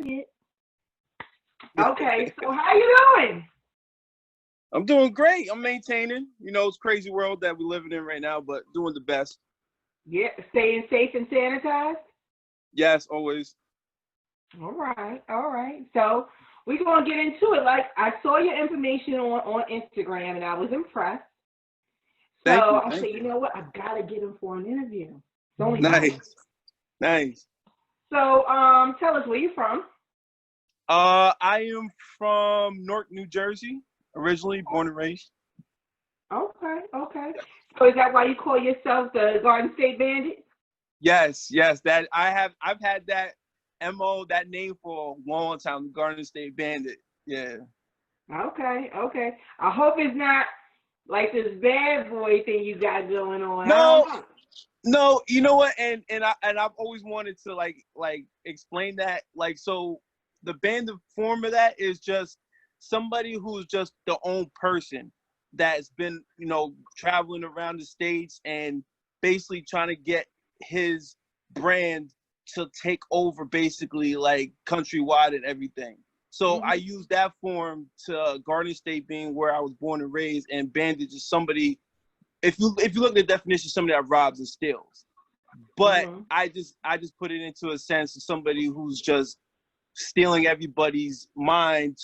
it. Okay, so how you doing? I'm doing great. I'm maintaining. It's crazy world that we're living in right now, but doing the best. Yeah, staying safe and sanitized. Yes, always. All right, all right. So we're gonna get into it. Like I saw your information on Instagram, and I was impressed. So Thank you. I said, Thank you you. know what? I've got to get him for an interview. It's only right. Nice. Nice. So tell us where you from. I am from Newark, New Jersey, originally born and raised. Okay, okay. So is that why you call yourself the Garden State Bandit? Yes, yes. I've had that MO, that name for a long time, the Garden State Bandit. Yeah. Okay, okay. I hope it's not like this bad boy thing you got going on. I No, don't know. no, you know what? And I've always wanted to like explain that. Like, so the band of form of that is just somebody who's just the own person that's been, traveling around the states and basically trying to get his brand to take over basically like countrywide and everything. So I use that form to Garden State being where I was born and raised, and bandit is somebody, if you look at the definition, somebody that robs and steals. But I just put it into a sense of somebody who's just stealing everybody's mind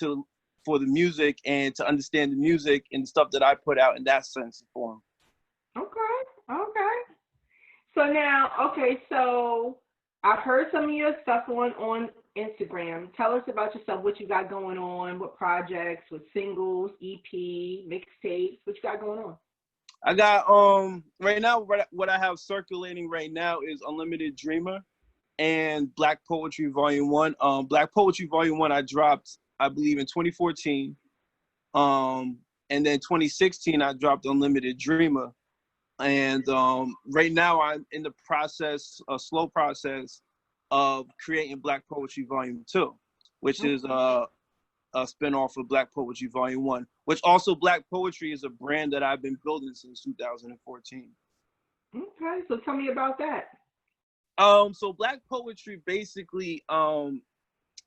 for the music and to understand the music and the stuff that I put out in that sense of form. Okay, okay. So now, okay, so I've heard some of your stuff on Instagram. Tell us about yourself, what you got going on, what projects, what singles, EP, mixtapes, what you got going on. I got right now what I have circulating right now is Unlimited Dreamer and Black Poetry Volume 1. Black Poetry Volume 1 I dropped, I believe, in 2014. And then 2016 I dropped Unlimited Dreamer. And right now I'm in the process, a slow process of creating Black Poetry Volume 2, which is a spinoff of Black Poetry Volume 1, which also Black Poetry is a brand that I've been building since 2014. Okay, so tell me about that. So Black Poetry basically,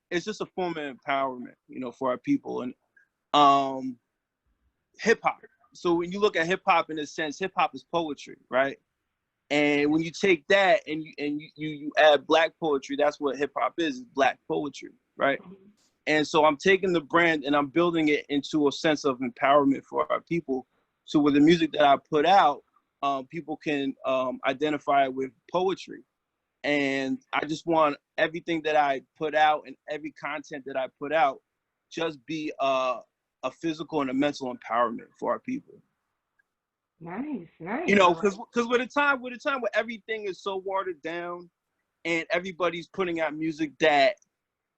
it's just a form of empowerment, for our people. And hip hop. So when you look at hip hop in a sense, hip hop is poetry, right? And when you take that and you add Black poetry, that's what hip hop is Black poetry, right? And so I'm taking the brand and I'm building it into a sense of empowerment for our people. So with the music that I put out, people can identify with poetry. And I just want everything that I put out and every content that I put out just be a physical and a mental empowerment for our people. Nice, nice. Because with a time where everything is so watered down and everybody's putting out music that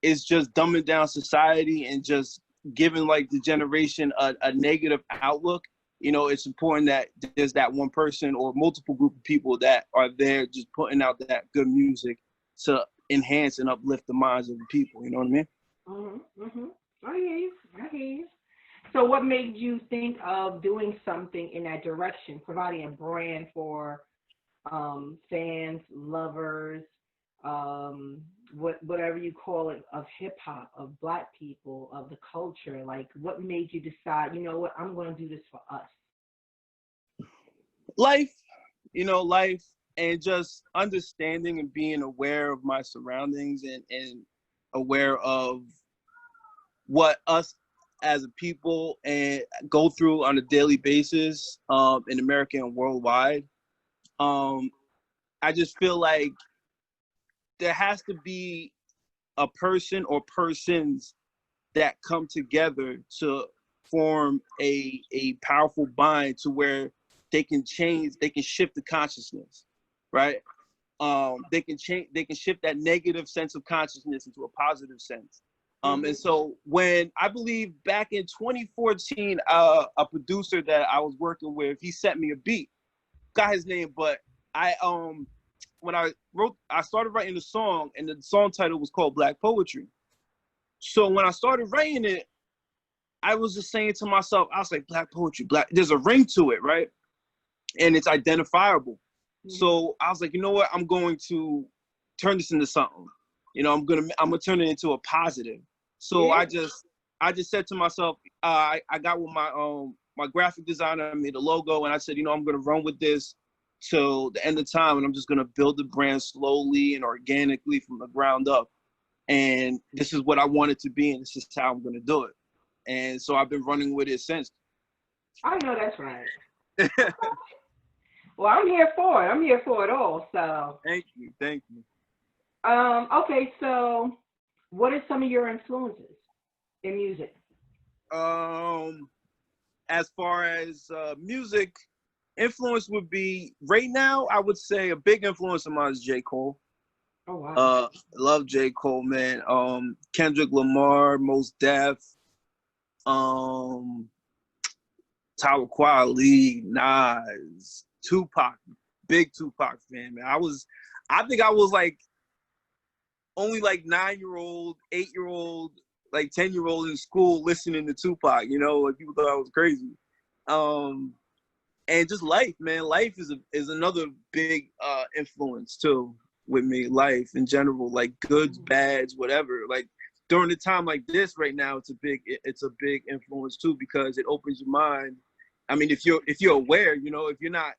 is just dumbing down society and just giving like the generation a negative outlook, it's important that there's that one person or multiple group of people that are there just putting out that good music to enhance and uplift the minds of the people. You know what I mean? I hear you. I hear you. So what made you think of doing something in that direction, providing a brand for fans, lovers, whatever you call it, of hip hop, of Black people, of the culture? Like, what made you decide, you know what, I'm going to do this for us? Life, life, and just understanding and being aware of my surroundings and aware of what us as a people and go through on a daily basis in America and worldwide. I just feel like there has to be a person or persons that come together to form a powerful bind to where they can shift the consciousness, right? They can shift that negative sense of consciousness into a positive sense. And so when I believe back in 2014, a producer that I was working with, he sent me a beat, got his name, but when I started writing the song, and the song title was called Black Poetry. So when I started writing it, I was just saying to myself, I was like, Black poetry, there's a ring to it, right? And it's identifiable. So I was like, you know what? I'm going to turn this into something. I'm gonna turn it into a positive. So Yeah. I just said to myself, I got with my graphic designer, I made a logo, and I said, I'm gonna run with this till the end of time, and I'm just gonna build the brand slowly and organically from the ground up. And this is what I want it to be, and this is how I'm gonna do it. And so I've been running with it since. I know that's right. Well, I'm here for it. I'm here for it all. So, Thank you. okay. So, what are some of your influences in music? As far as music, influence would be right now. I would say a big influence of mine is J. Cole. Oh wow. Love J. Cole, man. Kendrick Lamar, Mos Def, um, Tyler Kweli, Nas, Tupac, big Tupac fan, man. I think I was like only like 9-year-old, 8-year-old, like 10-year-old in school listening to Tupac. Like people thought I was crazy. And just life, man. Life is another big influence too with me. Life in general, like goods, bads, whatever. Like during a time like this right now, it's a big influence too, because it opens your mind. I mean, if you're aware, if you're not,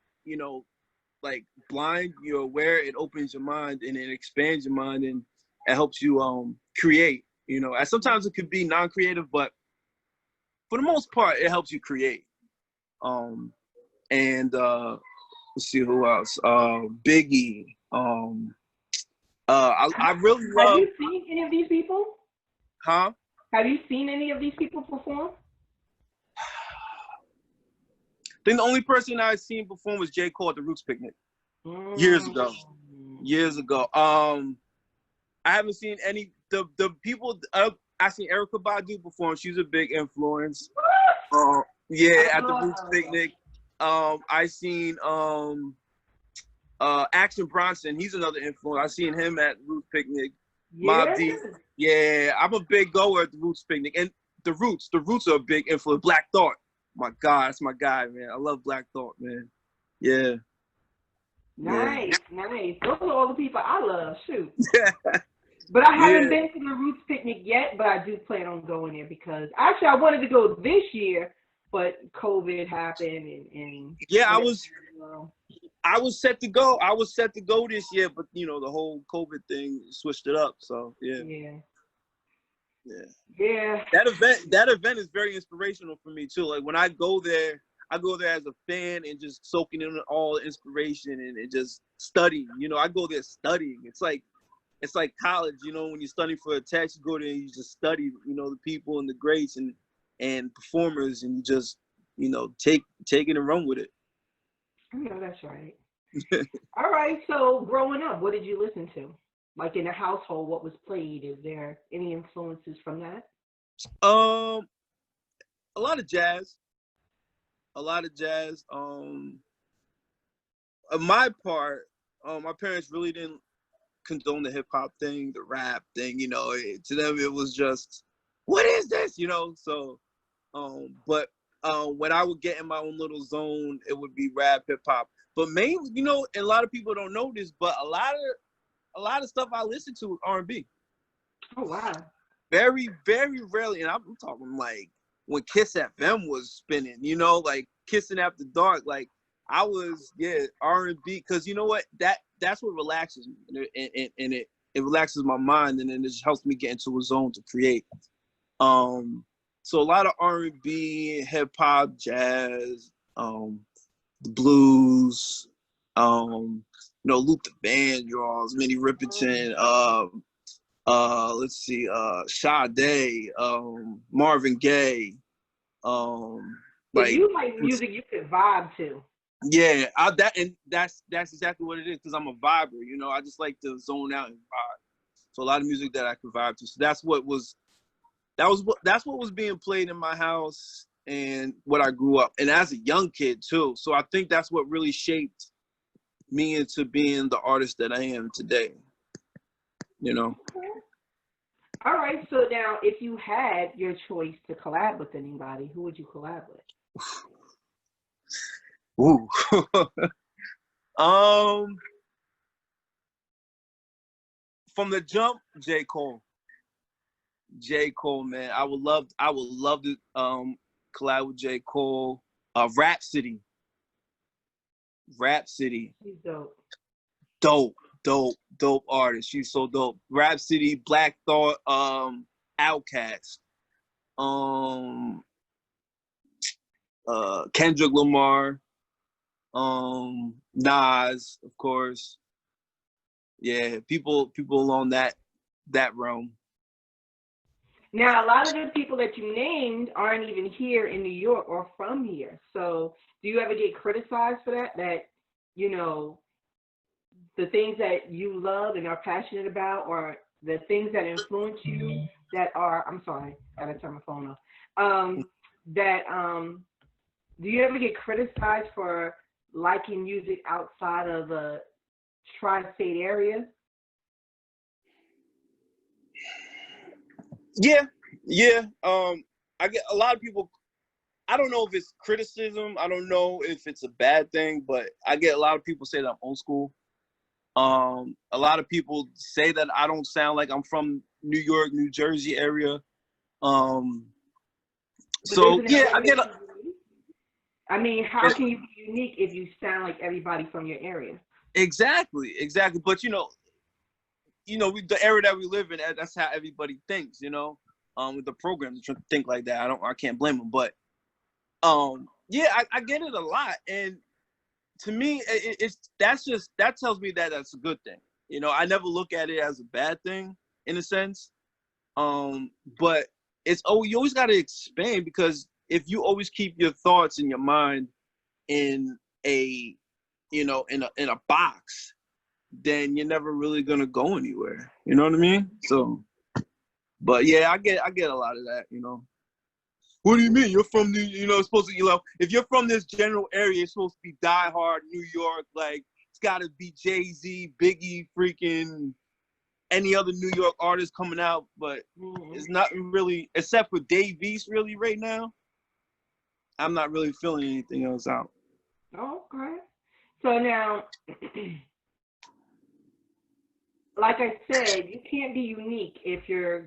like blind, you're aware, it opens your mind and it expands your mind and it helps you create. And sometimes it could be non-creative, but for the most part, it helps you create. And let's see who else. Biggie. I really Have love. you seen any of these people? Huh? Have you seen any of these people perform? I think the only person I've seen perform was J. Cole at the Roots Picnic years Mm. ago. Years ago. I haven't seen any the people. I seen Erica Badu perform. She's a big influence. Yeah, at the Roots Picnic. I seen Action Bronson. He's another influence. I seen him at Roots Picnic. Yeah. Mobb Deep. Yeah, I'm a big goer at the Roots Picnic. And the Roots are a big influence. Black Thought. My God, that's my guy, man. I love Black Thought, man. Yeah. Nice, nice. Those are all the people I love. Shoot. But I haven't been to the Roots Picnic yet, but I do plan on going there because actually I wanted to go this year, but COVID happened and yeah, I was set to go. I was set to go this year, but the whole COVID thing switched it up. So yeah. That event is very inspirational for me too. Like when I go there as a fan and just soaking in all the inspiration and just studying. I go there studying. It's like college, when you're studying for a test, you go there and you just study, the people and the greats and performers, and you just, take it and run with it. Yeah, that's right. All right. So growing up, what did you listen to? Like in the household, what was played? Is there any influences from that? A lot of jazz. On my part, my parents really didn't condone the hip hop thing, the rap thing. To them it was just, what is this? So, but when I would get in my own little zone, it would be rap, hip hop. But mainly, and a lot of people don't know this, but a lot of stuff I listen to is R&B. Oh wow. Very, very rarely, and I'm talking like when Kiss FM was spinning, like Kissing After Dark, like I was, R&B, because you know what, that's what relaxes me, and it relaxes my mind, and then it just helps me get into a zone to create. So a lot of R&B, hip hop, jazz, the blues, Luther Vandross, Minnie Riperton, let's see, Sade, Marvin Gaye, So like you like music you could vibe to. yeah, that's exactly what it is, because I'm a viber, I just like to zone out and vibe. So a lot of music that I could vibe to. So that's what was being played in my house and what I grew up, and as a young kid too. So I think that's what really shaped me into being the artist that I am today. Okay. All right. So now, if you had your choice to collab with anybody, who would you collab with? Ooh. from the jump, J. Cole. J. Cole, man. I would love to collab with J. Cole. Rhapsody. He's dope. Dope artist. She's so dope. Rhapsody, Black Thought, Outkast, Kendrick Lamar, Nas, of course. Yeah, people along that realm. Now, a lot of the people that you named aren't even here in New York or from here. So, do you ever get criticized for that? That, you know, the things that you love and are passionate about, or the things that influence you that are, I'm sorry, I gotta turn my phone off. Do you ever get criticized for liking music outside of the tri-state area? Yeah. I get a lot of people. I don't know if it's criticism. I don't know if it's a bad thing, but I get a lot of people say that I'm old school. A lot of people say that I don't sound like I'm from New York, New Jersey area. So yeah, I get. I mean, how can you be unique if you sound like everybody from your area? Exactly. But the era that we live in, that's how everybody thinks. With the programs, to think like that. I can't blame them. But yeah, I get it a lot, and to me, that tells me that that's a good thing. I never look at it as a bad thing in a sense. But you always got to expand, because if you always keep your thoughts in your mind in a in a box, then you're never really gonna go anywhere. You know what I mean? So, but yeah, I get a lot of that. What do you mean? You're from supposed to, if you're from this general area, you're supposed to be diehard New York. Like, it's got to be Jay-Z, Biggie, freaking any other New York artist coming out. But it's not really, except for Dave East, really, right now. I'm not really feeling anything else out. Okay. So now, like I said, you can't be unique if you're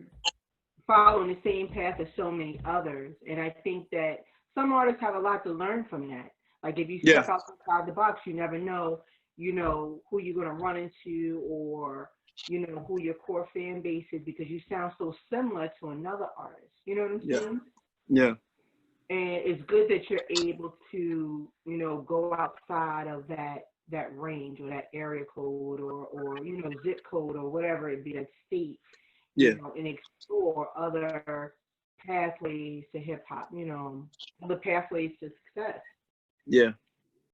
following the same path as so many others. And I think that some artists have a lot to learn from that. Like, if you step outside the box, you never know, who you're going to run into, or, who your core fan base is, because you sound so similar to another artist. You know what I'm saying? Yeah. And it's good that you're able to, go outside of that range, or that area code, or zip code, or whatever it be, that state. Yeah. And explore other pathways to hip hop, other pathways to success. Yeah.